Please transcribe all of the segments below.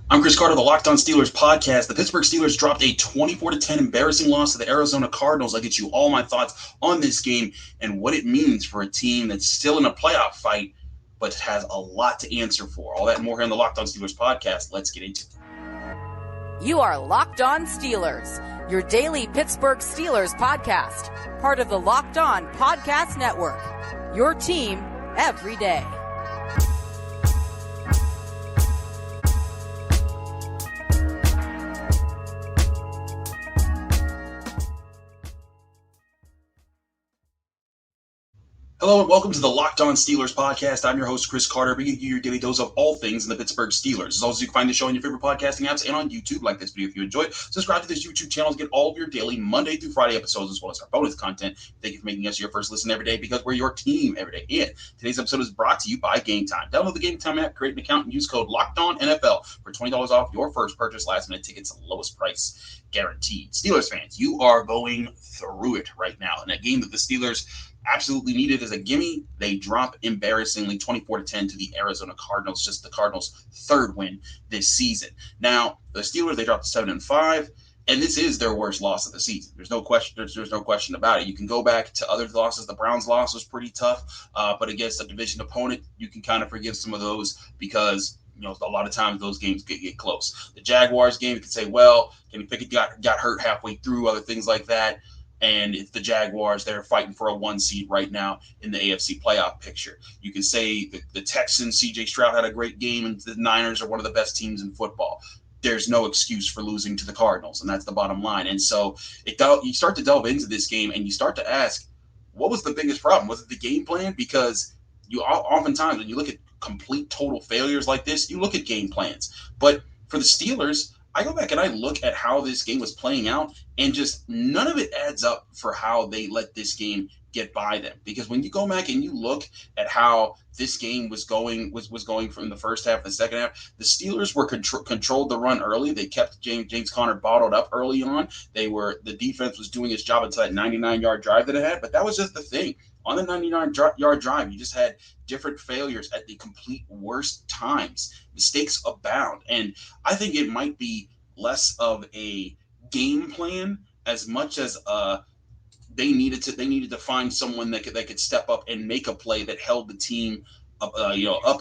I'm Chris Carter, the Locked On Steelers podcast. The Pittsburgh Steelers dropped a 24-10 embarrassing loss to the Arizona Cardinals. I'll get you all my thoughts on this game and what it means for a team that's still in a playoff fight, but has a lot to answer for. All that and more here on the Locked On Steelers podcast. Let's get into it. You are Locked On Steelers, your daily Pittsburgh Steelers podcast, part of the Locked On Podcast Network, your team every day. Hello and welcome to the Locked On Steelers podcast. I'm your host, Chris Carter, bringing you your daily dose of all things in the Pittsburgh Steelers. As always, you can find the show on your favorite podcasting apps and on YouTube. Like this video if you enjoyed. Subscribe to this YouTube channel to get all of your daily Monday through Friday episodes, as well as our bonus content. Thank you for making us your first listen every day, because we're your team every day. And today's episode is brought to you by Game Time. Download the Game Time app, create an account, and use code LOCKEDONNFL for $20 off your first purchase. Last-minute tickets, lowest price guaranteed. Steelers fans, you are going through it right now. In that game that the Steelers absolutely needed as a gimme, they drop embarrassingly 24-10 to the Arizona Cardinals, just the Cardinals' third win this season. Now, the Steelers, they dropped to 7-5, and this is their worst loss of the season. There's no question. There's no question about it. You can go back to other losses. The Browns' loss was pretty tough, but against a division opponent, you can kind of forgive some of those because a lot of times those games get close. The Jaguars game, you can say, well, Kenny Pickett got hurt halfway through, other things like that. And it's the Jaguars. They're fighting for a 1 seed right now in the AFC playoff picture. You can say the Texans, C.J. Stroud had a great game, and the Niners are one of the best teams in football. There's no excuse for losing to the Cardinals, and that's the bottom line. And so you start to delve into this game, and you start to ask, what was the biggest problem? Was it the game plan? Because you oftentimes, when you look at complete total failures like this, you look at game plans. But for the Steelers, I go back and I look at how this game was playing out, and just none of it adds up for how they let this game get by them. Because when you go back and you look at how this game was going from the first half to the second half, the Steelers were controlled the run early. They kept James Conner bottled up early on. The defense was doing its job until that 99-yard drive that it had. But that was just the thing. On the 99-yard drive, you just had different failures at the complete worst times. Mistakes abound. And I think it might be less of a game plan as much as they needed to find someone that could step up and make a play that held the team up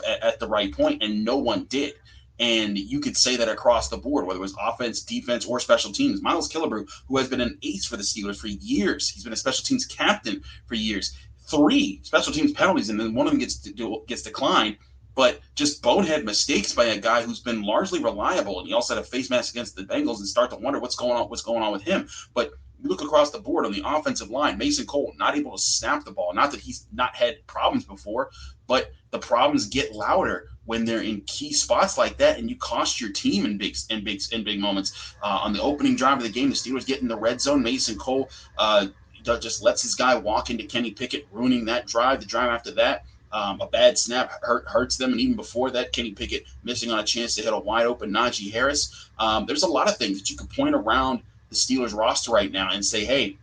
at the right point, and no one did. And you could say that across the board, whether it was offense, defense, or special teams. Miles Killebrew, who has been an ace for the Steelers for years, he's been a special teams captain for years. 3 special teams penalties, and then one of them gets declined. But just bonehead mistakes by a guy who's been largely reliable, and he also had a face mask against the Bengals, and start to wonder what's going on with him. But you look across the board on the offensive line, Mason Cole not able to snap the ball. Not that he's not had problems before, but the problems get louder when they're in key spots like that, and you cost your team in big moments. On the opening drive of the game, the Steelers get in the red zone. Mason Cole just lets his guy walk into Kenny Pickett, ruining that drive. The drive after that, a bad snap hurts them, and even before that, Kenny Pickett missing on a chance to hit a wide open Najee Harris. There's a lot of things that you could point around the Steelers roster right now and say, hey,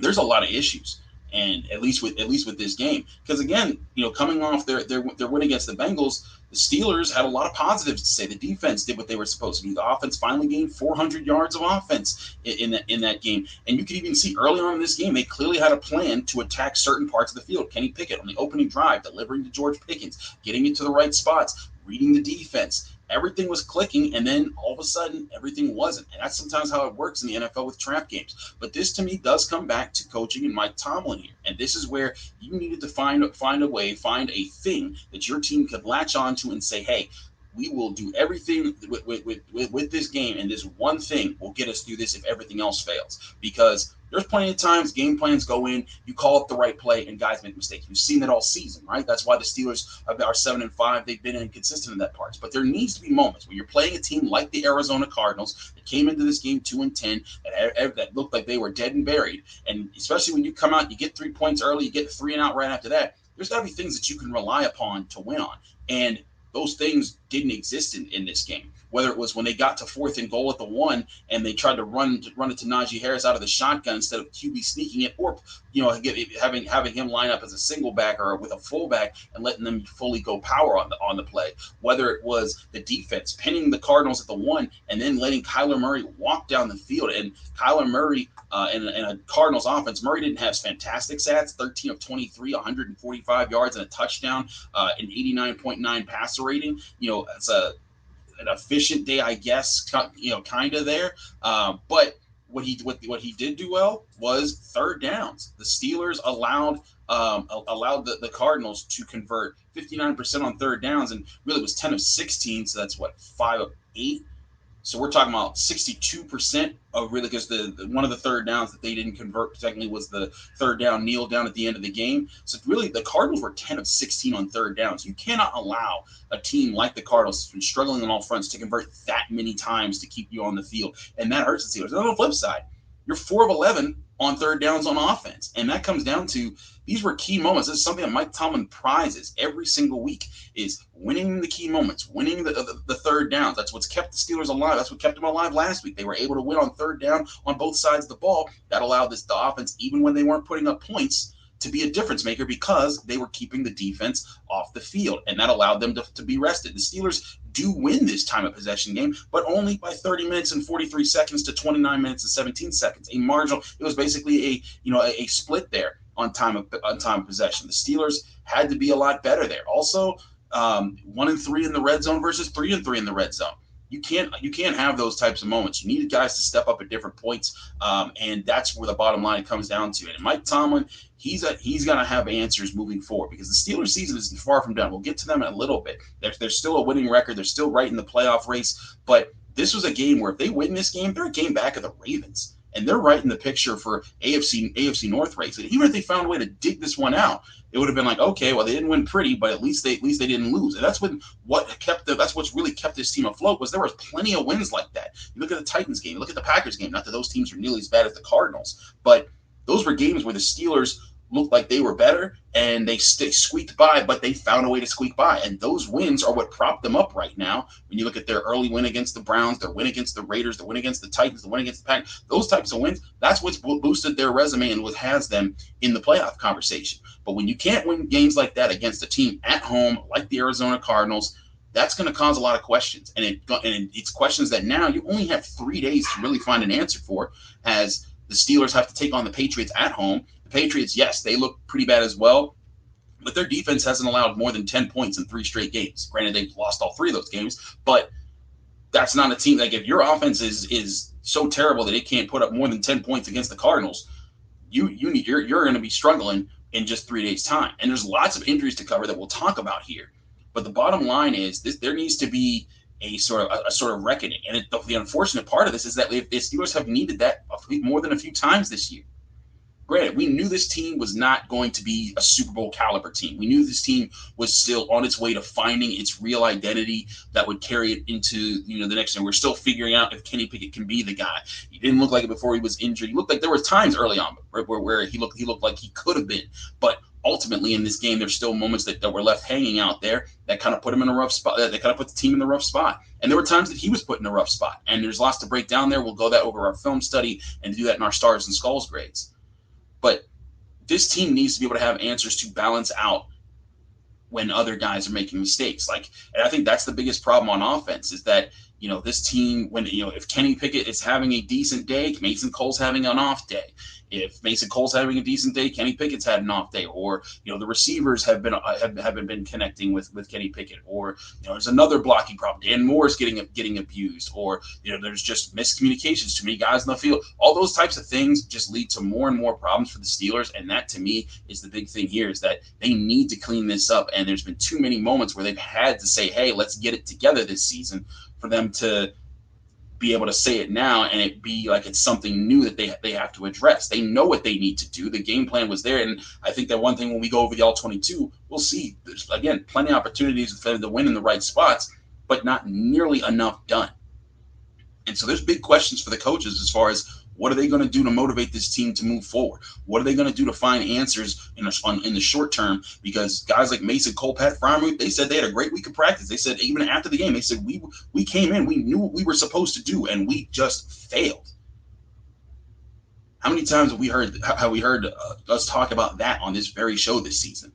there's a lot of issues. And at least with this game, because again, coming off their win against the Bengals, the Steelers had a lot of positives to say. The defense did what they were supposed to do. The offense finally gained 400 yards of offense in that game, and you could even see early on in this game they clearly had a plan to attack certain parts of the field. Kenny Pickett on the opening drive, delivering to George Pickens, getting it to the right spots, reading the defense. Everything was clicking, and then all of a sudden, everything wasn't. And that's sometimes how it works in the NFL with trap games. But this, to me, does come back to coaching and Mike Tomlin here. And this is where you needed to find a thing that your team could latch onto and say, hey, we will do everything with this game, and this one thing will get us through this if everything else fails. Because there's plenty of times game plans go in, you call up the right play, and guys make mistakes. You've seen it all season, right? That's why the Steelers are 7-5. They've been inconsistent in that part. But there needs to be moments where you're playing a team like the Arizona Cardinals that came into this game 2-10, that looked like they were dead and buried. And especially when you come out, you get 3 points early, you get 3 and out right after that. There's got to be things that you can rely upon to win on. And those things didn't exist in this game. Whether it was when they got to 4th and goal at the 1 and they tried to run it to Najee Harris out of the shotgun instead of QB sneaking it, or having him line up as a single back or with a fullback and letting them fully go power on the play. Whether it was the defense pinning the Cardinals at the 1 and then letting Kyler Murray walk down the field, and Kyler Murray in a Cardinals offense, Murray didn't have fantastic stats: 13 of 23, 145 yards and a touchdown, an 89.9 passer rating. It's an efficient day, I guess, kind of there. But what he did do well was third downs. The Steelers allowed the Cardinals to convert 59% on third downs, and really was 10 of 16. So that's 5 of 8. So we're talking about 62% of really, because the one of the third downs that they didn't convert technically was the third down kneel down at the end of the game. So really the Cardinals were 10 of 16 on third downs. You cannot allow a team like the Cardinals, who's been struggling on all fronts, to convert that many times to keep you on the field. And that hurts the Steelers. And on the flip side, you're 4 of 11 on third downs on offense. And that comes down to, these were key moments. This is something that Mike Tomlin prizes every single week, is winning the key moments, winning the third downs. That's what's kept the Steelers alive. That's what kept them alive last week. They were able to win on third down on both sides of the ball. That allowed the offense, even when they weren't putting up points, to be a difference maker because they were keeping the defense off the field, and that allowed them to be rested. The Steelers do win this time of possession game, but only by 30 minutes and 43 seconds to 29 minutes and 17 seconds. A marginal. It was basically a split there on time of possession. The Steelers had to be a lot better there. Also, 1-3 in the red zone versus 3-3 in the red zone. You can't have those types of moments. You need guys to step up at different points, and that's where the bottom line comes down to. And Mike Tomlin, he's going to have answers moving forward, because the Steelers season is far from done. We'll get to them in a little bit. They're still a winning record. They're still right in the playoff race. But this was a game where if they win this game, they're a game back of the Ravens, and they're right in the picture for AFC North race. And even if they found a way to dig this one out, it would have been like, okay, well, they didn't win pretty, but at least they didn't lose. And that's what's really kept this team afloat, was there was plenty of wins like that. You look at the Titans game, you look at the Packers game. Not that those teams are nearly as bad as the Cardinals, but those were games where the Steelers looked like they were better, and they squeaked by, but they found a way to squeak by. And those wins are what propped them up right now. When you look at their early win against the Browns, their win against the Raiders, their win against the Titans, the win against the Packers, those types of wins, that's what's boosted their resume and what has them in the playoff conversation. But when you can't win games like that against a team at home like the Arizona Cardinals, that's going to cause a lot of questions. And it's questions that now you only have 3 days to really find an answer for, as the Steelers have to take on the Patriots at home. The Patriots, yes, they look pretty bad as well, but their defense hasn't allowed more than 10 points in 3 straight games. Granted, they've lost all 3 of those games, but that's not a team. Like, if your offense is so terrible that it can't put up more than 10 points against the Cardinals, you're going to be struggling in just 3 days' time. And there's lots of injuries to cover that we'll talk about here. But the bottom line is there needs to be a sort of reckoning. And the unfortunate part of this is that the Steelers have needed that more than a few times this year. Granted, we knew this team was not going to be a Super Bowl caliber team. We knew this team was still on its way to finding its real identity that would carry it into the next year. We're still figuring out if Kenny Pickett can be the guy. He didn't look like it before he was injured. He looked like there were times early on where he looked like he could have been. But ultimately in this game, there's still moments that were left hanging out there that kind of put him in a rough spot. That kind of put the team in the rough spot. And there were times that he was put in a rough spot. And there's lots to break down there. We'll go that over our film study and do that in our Stars and Skulls grades. But this team needs to be able to have answers to balance out when other guys are making mistakes. And I think that's the biggest problem on offense, is that, this team, when, if Kenny Pickett is having a decent day, Mason Cole's having an off day. If Mason Cole's having a decent day, Kenny Pickett's had an off day, or the receivers haven't been connecting with Kenny Pickett, or there's another blocking problem. Dan Moore's getting abused, or there's just miscommunications, too many guys in the field. All those types of things just lead to more and more problems for the Steelers, and that to me is the big thing here, is that they need to clean this up. And there's been too many moments where they've had to say, hey, let's get it together this season, for them to be able to say it now and it be like it's something new that they have to address. They know what they need to do. The game plan was there, and I think that one thing when we go over the All-22, we'll see there's, again, plenty of opportunities for them to win in the right spots, but not nearly enough done. And so there's big questions for the coaches as far as What are they going to do to motivate this team to move forward? What are they going to do to find answers in the short term? Because guys like Mason Cole, Pat Freiermuth, they said they had a great week of practice. They said even after the game, they said we came in, we knew what we were supposed to do, and we just failed. How many times have we heard us talk about that on this very show this season?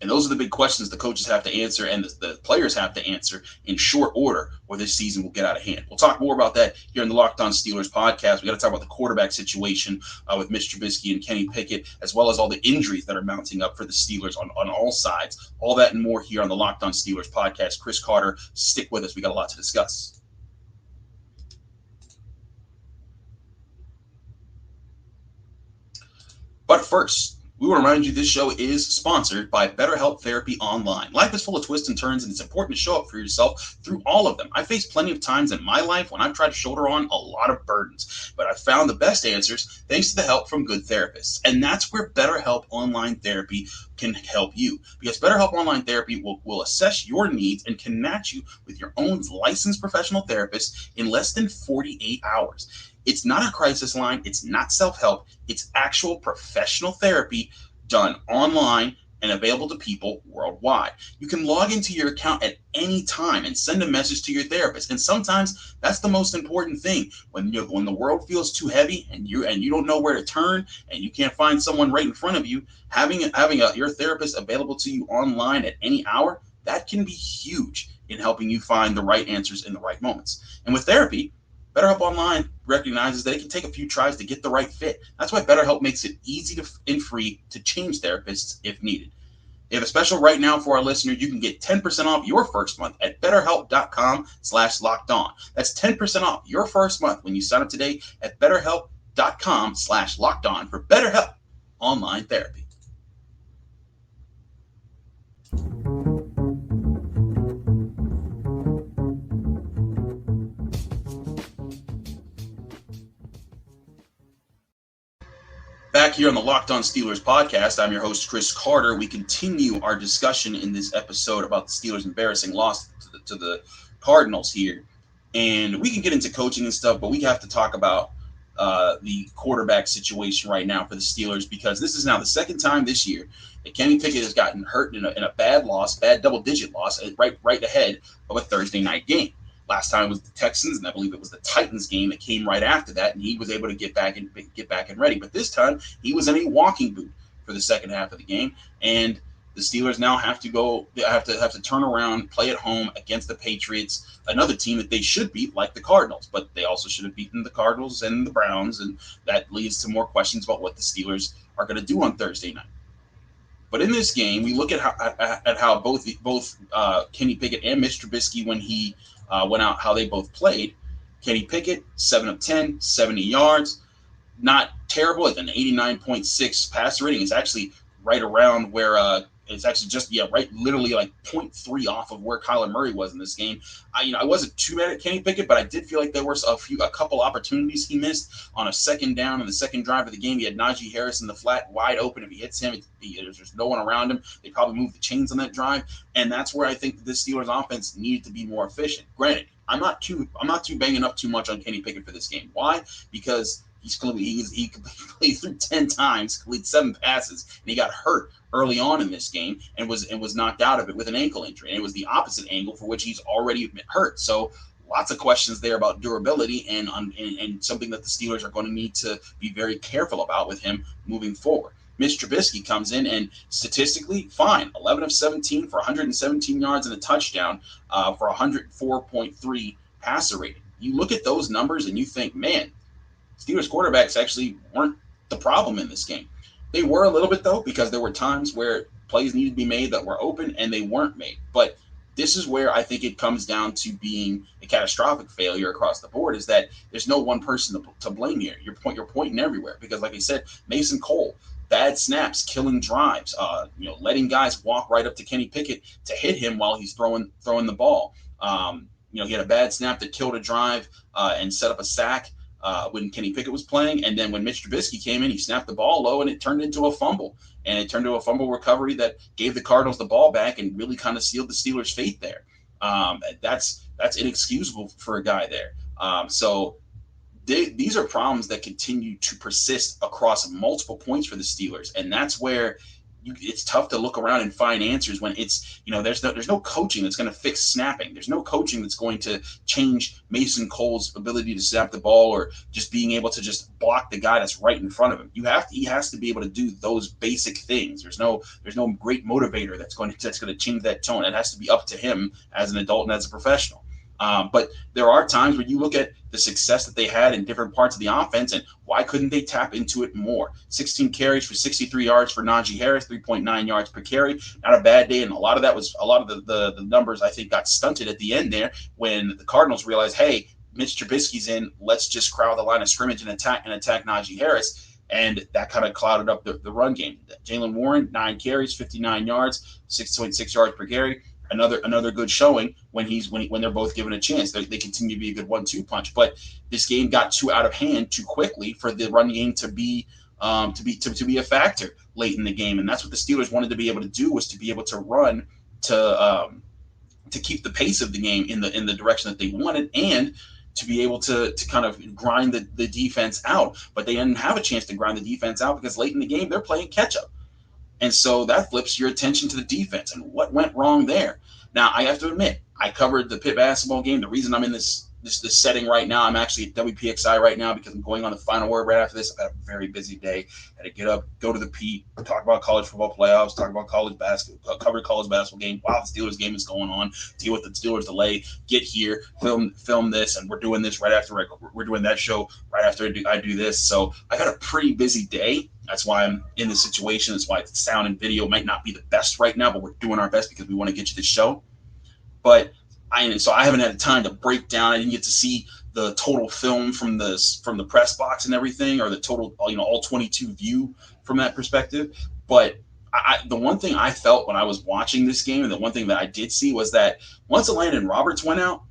And those are the big questions the coaches have to answer and the players have to answer in short order, or this season will get out of hand. We'll talk more about that here in the Locked On Steelers podcast. We got to talk about the quarterback situation with Mitch Trubisky and Kenny Pickett, as well as all the injuries that are mounting up for the Steelers on all sides. All that and more here on the Locked On Steelers podcast. Chris Carter, stick with us. We got a lot to discuss. But first, we want to remind you this show is sponsored by BetterHelp Therapy Online. Life is full of twists and turns, and it's important to show up for yourself through all of them. I faced plenty of times in my life when I've tried to shoulder on a lot of burdens, but I've found the best answers thanks to the help from good therapists. And that's where BetterHelp Online Therapy can help you, because BetterHelp Online Therapy will assess your needs and can match you with your own licensed professional therapist in less than 48 hours. It's not a crisis line. It's not self-help. It's actual professional therapy done online and available to people worldwide. You can log into your account at any time and send a message to your therapist. And sometimes that's the most important thing. When the world feels too heavy and you don't know where to turn and you can't find someone right in front of you, having your therapist available to you online at any hour, that can be huge in helping you find the right answers in the right moments. And with therapy, BetterHelp Online recognizes that it can take a few tries to get the right fit. That's why BetterHelp makes it easy and free to change therapists if needed. They have a special right now for our listeners. You can get 10% off your first month at BetterHelp.com/lockedon. That's 10% off your first month when you sign up today at BetterHelp.com/lockedon for BetterHelp Online Therapy. Back here on the Locked On Steelers podcast, I'm your host, Chris Carter. We continue our discussion in this episode about the Steelers' embarrassing loss to the Cardinals here. And we can get into coaching and stuff, but we have to talk about the quarterback situation right now for the Steelers, because this is now the second time this year that Kenny Pickett has gotten hurt in a bad double-digit loss, right ahead of a Thursday night game. Last time was the Texans, and I believe it was the Titans game that came right after that, and he was able to get back and ready. But this time, he was in a walking boot for the second half of the game, and the Steelers now have to turn around, play at home against the Patriots, another team that they should beat, like the Cardinals, but they also should have beaten the Cardinals and the Browns, and that leads to more questions about what the Steelers are going to do on Thursday night. But in this game, we look at how both Kenny Pickett and Mitch Trubisky, when he went out, how they both played. Kenny Pickett, 7 of 10, 70 yards. Not terrible, like an 89.6 passer rating. It's actually right around where it's actually just, literally like 0.3 off of where Kyler Murray was in this game. I wasn't too mad at Kenny Pickett, but I did feel like there were a couple opportunities he missed on a second down in the second drive of the game. He had Najee Harris in the flat wide open. If he hits him, there's no one around him. They probably move the chains on that drive, and that's where I think the Steelers offense needed to be more efficient. Granted, I'm not too banging up too much on Kenny Pickett for this game. Why? Because he played through 10 times, completed 7 passes, and he got hurt early on in this game and was knocked out of it with an ankle injury. And it was the opposite ankle for which he's already hurt. So lots of questions there about durability and something that the Steelers are going to need to be very careful about with him moving forward. Mitch Trubisky comes in and statistically fine, 11 of 17 for 117 yards and a touchdown for 104.3 passer rating. You look at those numbers and you think, man, Steelers quarterbacks actually weren't the problem in this game. They were a little bit, though, because there were times where plays needed to be made that were open and they weren't made. But this is where I think it comes down to being a catastrophic failure across the board, is that there's no one person to blame here. You're pointing everywhere because, like I said, Mason Cole, bad snaps, killing drives, letting guys walk right up to Kenny Pickett to hit him while he's throwing the ball. He had a bad snap that killed a drive and set up a sack when Kenny Pickett was playing. And then when Mitch Trubisky came in, he snapped the ball low and it turned into a fumble. And it turned into a fumble recovery that gave the Cardinals the ball back and really kind of sealed the Steelers' fate there. That's inexcusable for a guy there. So these are problems that continue to persist across multiple points for the Steelers, and that's where it's tough to look around and find answers when it's, there's no coaching that's going to fix snapping. There's no coaching that's going to change Mason Cole's ability to snap the ball or just being able to just block the guy that's right in front of him. He has to be able to do those basic things. There's no great motivator that's going to change that tone. It has to be up to him as an adult and as a professional. But there are times where you look at the success that they had in different parts of the offense, and why couldn't they tap into it more? 16 carries for 63 yards for Najee Harris, 3.9 yards per carry. Not a bad day, and a lot of the numbers, I think, got stunted at the end there when the Cardinals realized, hey, Mitch Trubisky's in, let's just crowd the line of scrimmage and attack Najee Harris. And that kind of clouded up the run game. Jaylen Warren, 9 carries, 59 yards, 6.6 yards per carry. Another good showing when they're both given a chance. They continue to be a good 1-2 punch, but this game got too out of hand too quickly for the run game to be a factor late in the game, and that's what the Steelers wanted to be able to do, was to be able to run to keep the pace of the game in the direction that they wanted, and to be able to kind of grind the defense out. But they didn't have a chance to grind the defense out because late in the game they're playing catch up. And so that flips your attention to the defense and what went wrong there. Now, I have to admit, I covered the Pitt basketball game. The reason I'm in this setting right now, I'm actually at WPXI right now because I'm going on the final word right after this. I've had a very busy day. I had to get up, go to the Pete, talk about college football playoffs, talk about college basketball, cover college basketball game while the Steelers game is going on, deal with the Steelers delay, get here, film this, and we're doing this right after we're doing that show right after I do this. So I got a pretty busy day. That's why I'm in this situation. That's why the sound and video might not be the best right now, but we're doing our best because we want to get you this show. But I haven't had time to break down. I didn't get to see the total film from the press box and everything, or the total, all 22 view from that perspective. But the one thing I felt when I was watching this game, and the one thing that I did see, was that once Landon Roberts went out,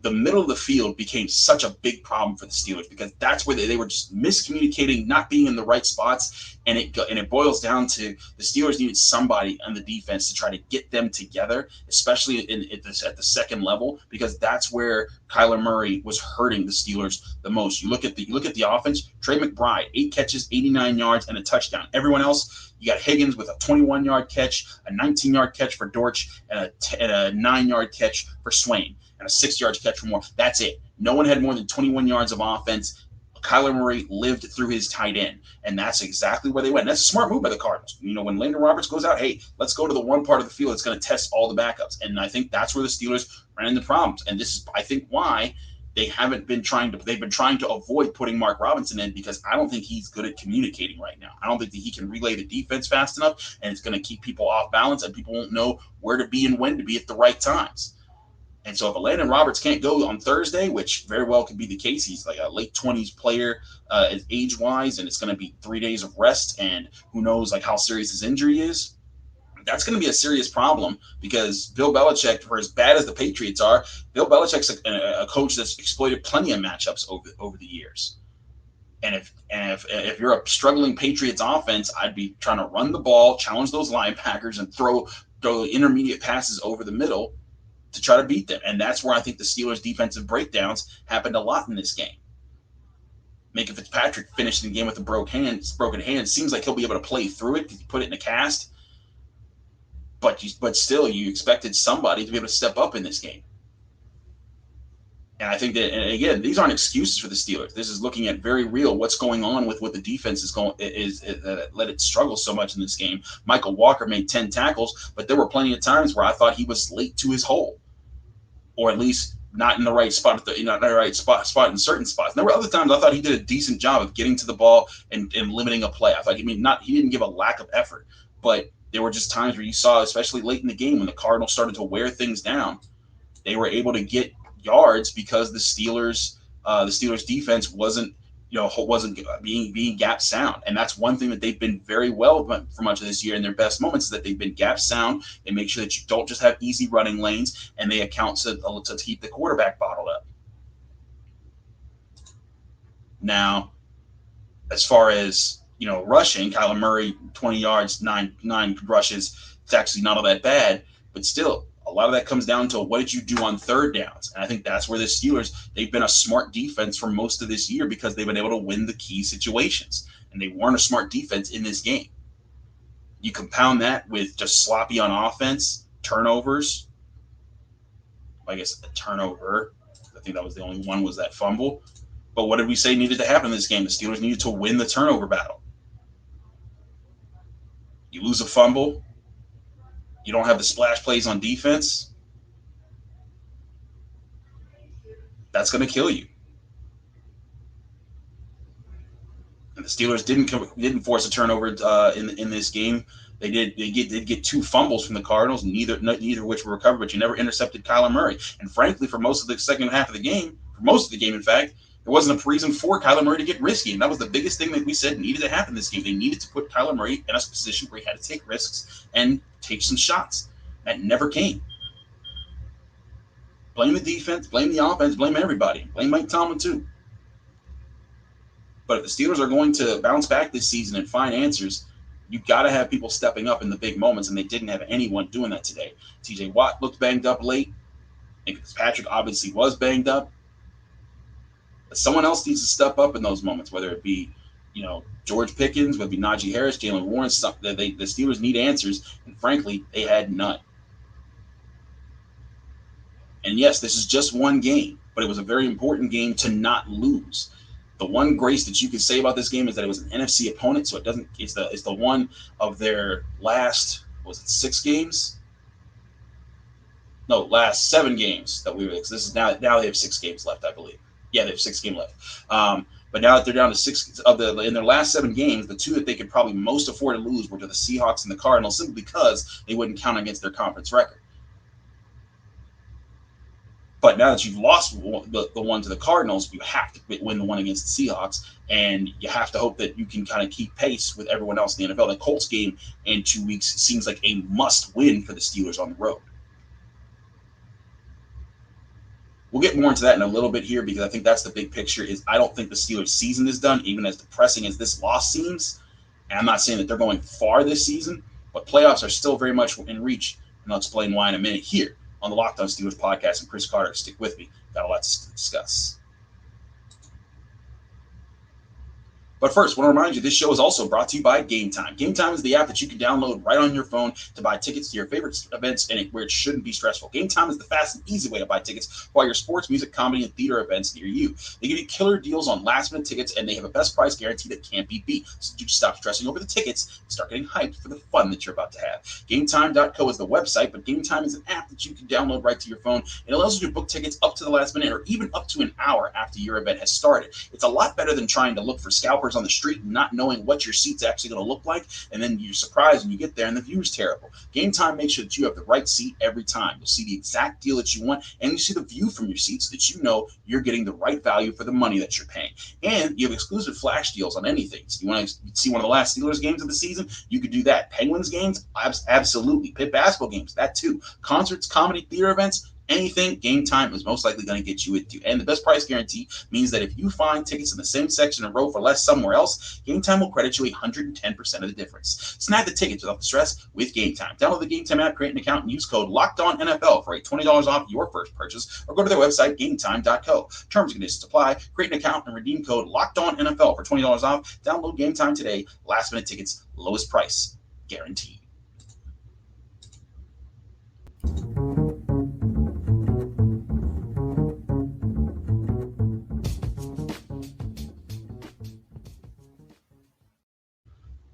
the middle of the field became such a big problem for the Steelers, because that's where they were just miscommunicating, not being in the right spots, and it boils down to the Steelers needed somebody on the defense to try to get them together, especially at the second level, because that's where Kyler Murray was hurting the Steelers the most. You look at the offense. Trey McBride, 8 catches, 89 yards, and a touchdown. Everyone else, you got Higgins with a 21-yard catch, a 19-yard catch for Dortch, and a 9-yard catch for Swain, and a 6-yard catch for Moore. That's it. No one had more than 21 yards of offense. Kyler Murray lived through his tight end, and that's exactly where they went. And that's a smart move by the Cardinals. When Landon Roberts goes out, hey, let's go to the one part of the field that's going to test all the backups. And I think that's where the Steelers ran into problems. And this is, I think, why they've been trying to avoid putting Mark Robinson in, because I don't think he's good at communicating right now. I don't think that he can relay the defense fast enough, and it's going to keep people off balance, and people won't know where to be and when to be at the right times. And so if Landon Roberts can't go on Thursday, which very well could be the case, he's like a late 20s player age-wise, and it's going to be 3 days of rest, and who knows how serious his injury is. That's going to be a serious problem, because Bill Belichick, for as bad as the Patriots are, Bill Belichick's a coach that's exploited plenty of matchups over the years. And if you're a struggling Patriots offense, I'd be trying to run the ball, challenge those linebackers, and throw intermediate passes over the middle to try to beat them. And that's where I think the Steelers' defensive breakdowns happened a lot in this game. Minka Fitzpatrick finished the game with a broken hand. Seems like he'll be able to play through it because he put it in a cast. But still, you expected somebody to be able to step up in this game. And I think that, and again, these aren't excuses for the Steelers. This is looking at very real what's going on with what the defense is let it struggle so much in this game. Michael Walker made 10 tackles, but there were plenty of times where I thought he was late to his hole, or at least not in the right spot not in the right spot in certain spots. And there were other times I thought he did a decent job of getting to the ball and limiting a play. I thought he didn't give a lack of effort, but there were just times where you saw, especially late in the game when the Cardinals started to wear things down, they were able to get yards because the Steelers defense wasn't being gap sound. And that's one thing that they've been very well for much of this year in their best moments, is that they've been gap sound. They make sure that you don't just have easy running lanes, and they account to keep the quarterback bottled up. Now, as far as rushing, Kyler Murray, 20 yards, nine rushes. It's actually not all that bad, but still, a lot of that comes down to what did you do on third downs? And I think that's where the Steelers, they've been a smart defense for most of this year because they've been able to win the key situations. And they weren't a smart defense in this game. You compound that with just sloppy on offense, turnovers. I guess a turnover. I think that was the only one, was that fumble. But what did we say needed to happen in this game? The Steelers needed to win the turnover battle. You lose a fumble. You don't have the splash plays on defense. That's going to kill you. And the Steelers didn't force a turnover in this game. They did get 2 fumbles from the Cardinals, neither of which were recovered, but you never intercepted Kyler Murray. And frankly, for most of the second half of the game, in fact, there wasn't a reason for Kyler Murray to get risky. And that was the biggest thing that we said needed to happen this game. They needed to put Kyler Murray in a position where he had to take risks and take some shots. That never came. Blame the defense, blame the offense, blame everybody. Blame Mike Tomlin too. But if the Steelers are going to bounce back this season and find answers, you've got to have people stepping up in the big moments, and they didn't have anyone doing that today. TJ Watt looked banged up late. And Fitzpatrick obviously was banged up. But someone else needs to step up in those moments, whether it be, George Pickens, whether it be Najee Harris, Jalen Warren. The Steelers need answers, and frankly, they had none. And yes, this is just one game, but it was a very important game to not lose. The one grace that you could say about this game is that it was an NFC opponent, so it's the one of their last, was it 6 games? No, last 7 games that we were. This is now they have 6 games left, I believe. Yeah, they have 6 games left. But now that they're down to 6 in their last 7 games, the 2 that they could probably most afford to lose were to the Seahawks and the Cardinals, simply because they wouldn't count against their conference record. But now that you've lost the one to the Cardinals, you have to win the one against the Seahawks, and you have to hope that you can kind of keep pace with everyone else in the NFL. The Colts game in 2 weeks seems like a must-win for the Steelers on the road. We'll get more into that in a little bit here, because I think that's the big picture. Is I don't think the Steelers' season is done, even as depressing as this loss seems. And I'm not saying that they're going far this season, but playoffs are still very much in reach, and I'll explain why in a minute here on the Locked On Steelers podcast. And Chris Carter, stick with me. Got a lot to discuss. But first, I want to remind you, this show is also brought to you by Game Time. Game Time is the app that you can download right on your phone to buy tickets to your favorite events where it shouldn't be stressful. Game Time is the fast and easy way to buy tickets for all your sports, music, comedy, and theater events near you. They give you killer deals on last-minute tickets, and they have a best price guarantee that can't be beat. So you just stop stressing over the tickets and start getting hyped for the fun that you're about to have. GameTime.co is the website, but Game Time is an app that you can download right to your phone. It allows you to book tickets up to the last minute, or even up to an hour after your event has started. It's a lot better than trying to look for scalpers on the street and not knowing what your seat's actually going to look like, and then you're surprised when you get there and the view's terrible. Game Time makes sure that you have the right seat every time. You'll see the exact deal that you want, and you see the view from your seat so that you know you're getting the right value for the money that you're paying. And you have exclusive flash deals on anything. So you want to see one of the last Steelers games of the season? You could do that. Penguins games? Absolutely. Pitt basketball games? That too. Concerts, comedy, theater events? Anything, Game Time is most likely going to get you into. And the best price guarantee means that if you find tickets in the same section in a row for less somewhere else, Game Time will credit you 110% of the difference. Snag the tickets without the stress with Game Time. Download the Game Time app, create an account, and use code LOCKEDONNFL for a $20 off your first purchase, or go to their website, GameTime.co. Terms and conditions apply. Create an account and redeem code LOCKEDONNFL for $20 off. Download Game Time today. Last minute tickets, lowest price, guaranteed.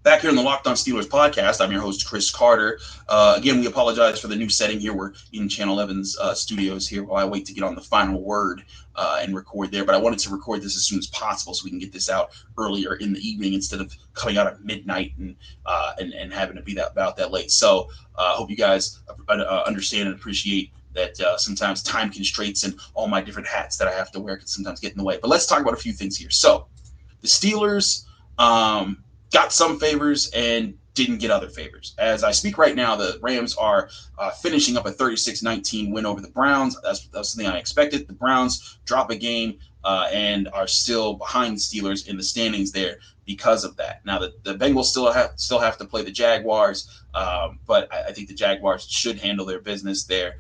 Back here on the Locked On Steelers podcast, I'm your host, Chris Carter. Again, we apologize for the new setting here. We're in Channel 11's studios here while I wait to get on the final word and record there. But I wanted to record this as soon as possible so we can get this out earlier in the evening instead of coming out at midnight and having to be about that late. So I hope you guys understand and appreciate that sometimes time constraints and all my different hats that I have to wear can sometimes get in the way. But let's talk about a few things here. So the Steelers got some favors and didn't get other favors. As I speak right now, the Rams are finishing up a 36-19 win over the Browns. That's something I expected. The Browns drop a game and are still behind the Steelers in the standings there. because of that. Now the Bengals still have to play the Jaguars, but I think the Jaguars should handle their business there.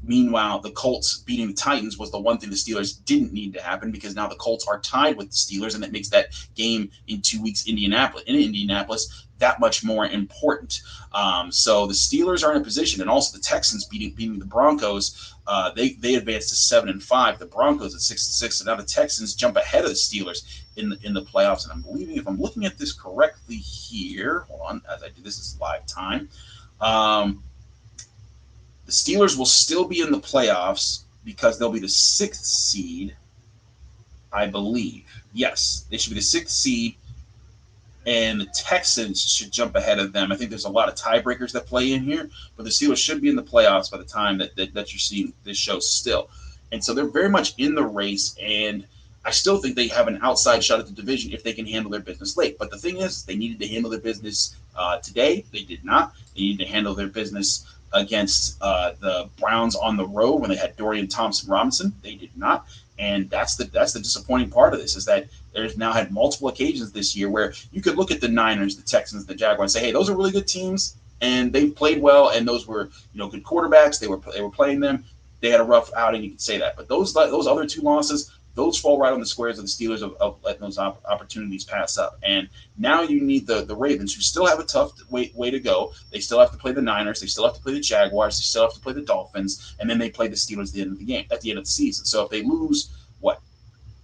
Meanwhile, the Colts beating the Titans was the one thing the Steelers didn't need to happen, because now the Colts are tied with the Steelers, and that makes that game in 2 weeks in Indianapolis that much more important. So the Steelers are in a position, and also the Texans beating the Broncos. They advanced to 7-5. The Broncos at 6-6. So now the Texans jump ahead of the Steelers in the playoffs. And I'm believing, if I'm looking at this correctly here, hold on, as I do this is live time. The Steelers will still be in the playoffs because they'll be the 6th seed, I believe. Yes, they should be the 6th seed, and the Texans should jump ahead of them. I think there's a lot of tiebreakers that play in here, but the Steelers should be in the playoffs by the time that you're seeing this show still. And so they're very much in the race, and I still think they have an outside shot at the division if they can handle their business late. But the thing is, they needed to handle their business today. They did not. They needed to handle their business against the Browns on the road when they had Dorian Thompson-Robinson. They did not. And that's the disappointing part of this, is that there's now had multiple occasions this year where you could look at the Niners, the Texans, the Jaguars, and say, hey, those are really good teams, and they played well, and those were good quarterbacks. They were playing them. They had a rough outing. You could say that. But those other 2 losses, those fall right on the squares of the Steelers of letting those opportunities pass up. And now you need the Ravens, who still have a tough way to go. They still have to play the Niners. They still have to play the Jaguars. They still have to play the Dolphins. And then they play the Steelers at the end of the game, at the end of the season. So if they lose,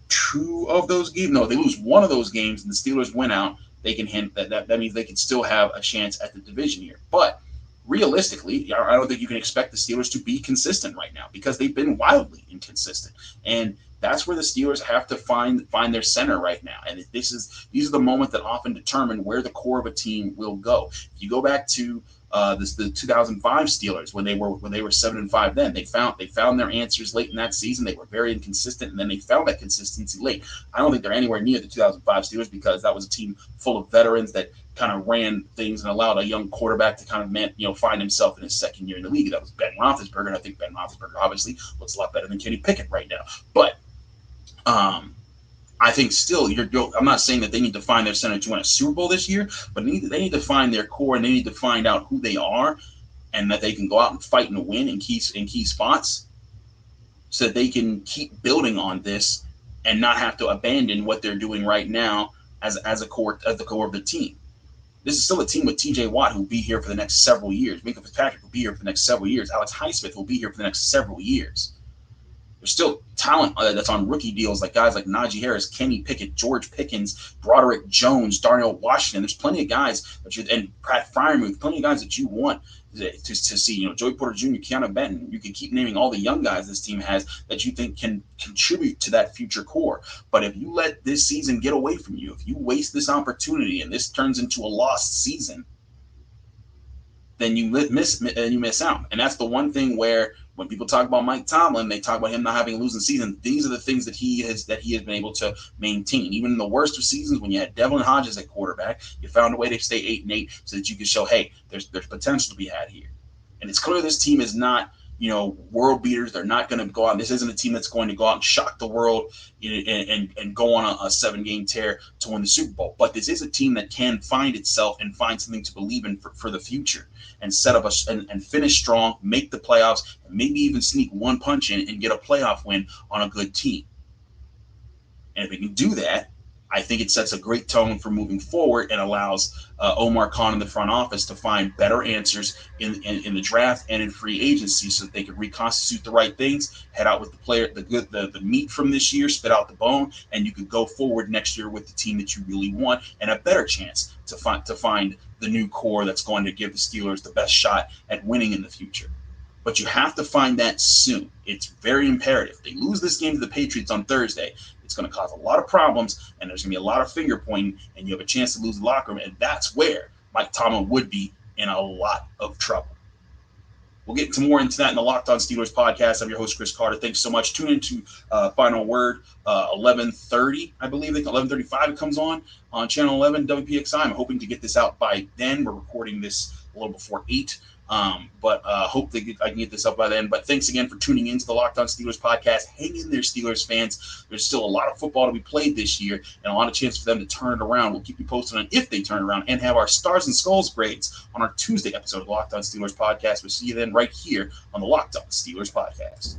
2 of those games? No, if they lose 1 of those games and the Steelers win out, they can that means they can still have a chance at the division here. But realistically, I don't think you can expect the Steelers to be consistent right now, because they've been wildly inconsistent. And that's where the Steelers have to find their center right now. And these are the moments that often determine where the core of a team will go. If you go back to the 2005 Steelers, when they were 7-5, then they found their answers late in that season. They were very inconsistent, and then they found that consistency late. I don't think they're anywhere near the 2005 Steelers, because that was a team full of veterans that kind of ran things and allowed a young quarterback to kind of find himself in his second year in the league. That was Ben Roethlisberger, and I think Ben Roethlisberger obviously looks a lot better than Kenny Pickett right now. But I think still, I'm not saying that they need to find their center to win a Super Bowl this year, but they need to find their core, and they need to find out who they are, and that they can go out and fight and win in key spots, so that they can keep building on this and not have to abandon what they're doing right now as the core of the team. This is still a team with T.J. Watt, who will be here for the next several years. Minkah Fitzpatrick will be here for the next several years. Alex Highsmith will be here for the next several years. There's still talent that's on rookie deals, like guys like Najee Harris, Kenny Pickett, George Pickens, Broderick Jones, Darnell Washington. There's plenty of guys and Pat Freiermuth, plenty of guys that you want to see. Joey Porter Jr., Keanu Benton. You could keep naming all the young guys this team has that you think can contribute to that future core. But if you let this season get away from you, if you waste this opportunity and this turns into a lost season, then you miss out. And that's the one thing where, when people talk about Mike Tomlin, they talk about him not having a losing season. These are the things that he has been able to maintain. Even in the worst of seasons, when you had Devlin Hodges at quarterback, you found a way to stay 8-8 so that you could show, hey, there's potential to be had here. And it's clear this team is not, world beaters. They're not going to go out. This isn't a team that's going to go out and shock the world and go on a 7-game tear to win the Super Bowl. But this is a team that can find itself and find something to believe in for the future, and set up and finish strong, make the playoffs, and maybe even sneak one punch in and get a playoff win on a good team. And if we can do that, I think it sets a great tone for moving forward, and allows Omar Khan in the front office to find better answers in the draft and in free agency, so that they can reconstitute the right things, head out with the meat from this year, spit out the bone, and you could go forward next year with the team that you really want, and a better chance to find the new core that's going to give the Steelers the best shot at winning in the future. But you have to find that soon. It's very imperative. They lose this game to the Patriots on Thursday, it's going to cause a lot of problems, and there's going to be a lot of finger pointing, and you have a chance to lose the locker room, and that's where Mike Tomlin would be in a lot of trouble. We'll get more into that in the Locked On Steelers podcast. I'm your host, Chris Carter. Thanks so much. Tune into Final Word, 11:30, I believe. 11:35 it comes on Channel 11 WPXI. I'm hoping to get this out by then. We're recording this a little before 8. But hope that I can get this up by then. But thanks again for tuning into the Locked On Steelers podcast. Hang in there, Steelers fans. There's still a lot of football to be played this year and a lot of chance for them to turn it around. We'll keep you posted on if they turn it around and have our Stars and Skulls grades on our Tuesday episode of the Locked On Steelers podcast. We'll see you then right here on the Locked On Steelers podcast.